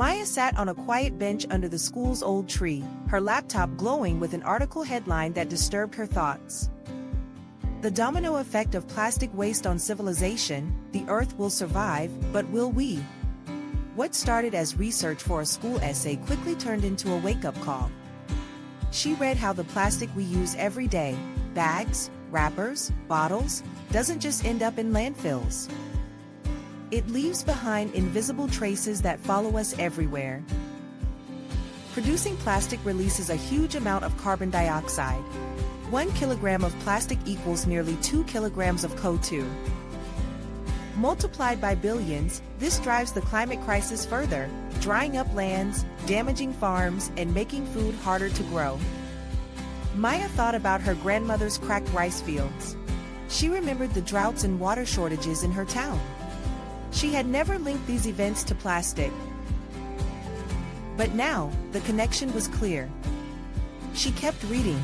Maya sat on a quiet bench under the school's old tree, her laptop glowing with an article headline that disturbed her thoughts. The domino effect of plastic waste on civilization: the Earth will survive, but will we? What started as research for a school essay quickly turned into a wake-up call. She read how the plastic we use every day, bags, wrappers, bottles, doesn't just end up in landfills. It leaves behind invisible traces that follow us everywhere. Producing plastic releases a huge amount of carbon dioxide. 1 kilogram of plastic equals nearly 2 kilograms of CO2. Multiplied by billions, this drives the climate crisis further, drying up lands, damaging farms, and making food harder to grow. Maya thought about her grandmother's cracked rice fields. She remembered the droughts and water shortages in her town. She had never linked these events to plastic. But now, the connection was clear. She kept reading.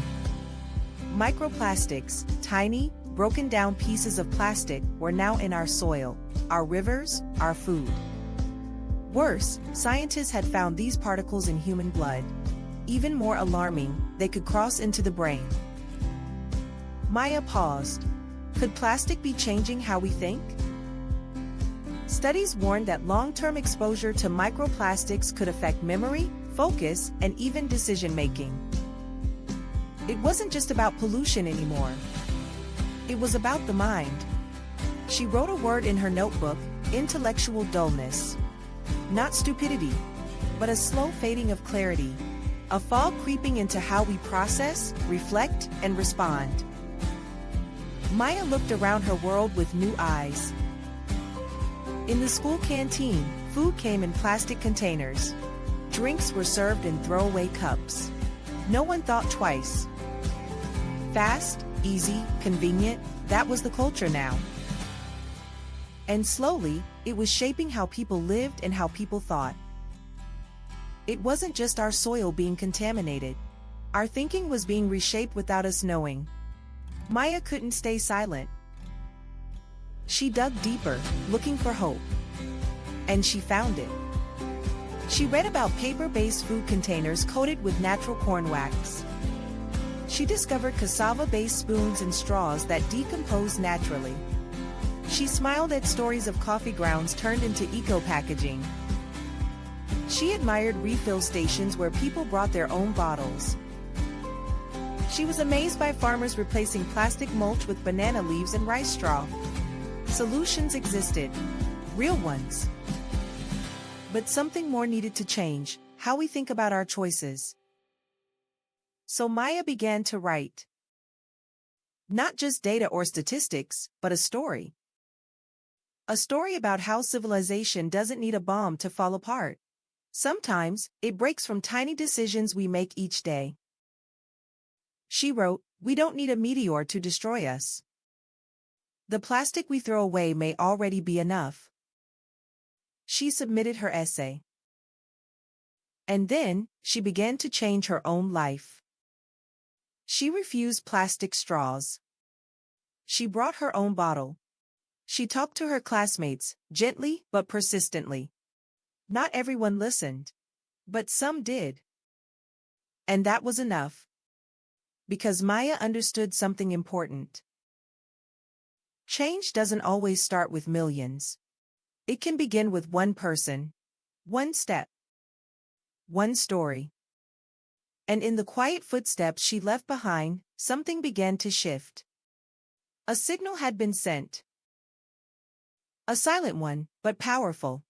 Microplastics, tiny, broken-down pieces of plastic, were now in our soil, our rivers, our food. Worse, scientists had found these particles in human blood. Even more alarming, they could cross into the brain. Maya paused. Could plastic be changing how we think? Studies warned that long-term exposure to microplastics could affect memory, focus, and even decision-making. It wasn't just about pollution anymore. It was about the mind. She wrote a word in her notebook: intellectual dullness. Not stupidity, but a slow fading of clarity. A fog creeping into how we process, reflect, and respond. Maya looked around her world with new eyes. In the school canteen, food came in plastic containers. Drinks were served in throwaway cups. No one thought twice. Fast, easy, convenient, that was the culture now. And slowly, it was shaping how people lived and how people thought. It wasn't just our soil being contaminated. Our thinking was being reshaped without us knowing. Maya couldn't stay silent. She dug deeper, looking for hope. And she found it. She read about paper-based food containers coated with natural corn wax. She discovered cassava-based spoons and straws that decompose naturally. She smiled at stories of coffee grounds turned into eco-packaging. She admired refill stations where people brought their own bottles. She was amazed by farmers replacing plastic mulch with banana leaves and rice straw. Solutions existed, real ones. But something more needed to change: how we think about our choices. So Maya began to write. Not just data or statistics, but a story. A story about how civilization doesn't need a bomb to fall apart. Sometimes, it breaks from tiny decisions we make each day. She wrote, "We don't need a meteor to destroy us. The plastic we throw away may already be enough." She submitted her essay. And then, she began to change her own life. She refused plastic straws. She brought her own bottle. She talked to her classmates, gently but persistently. Not everyone listened. But some did. And that was enough. Because Maya understood something important. Change doesn't always start with millions. It can begin with one person, one step, one story. And in the quiet footsteps she left behind, something began to shift. A signal had been sent. A silent one, but powerful.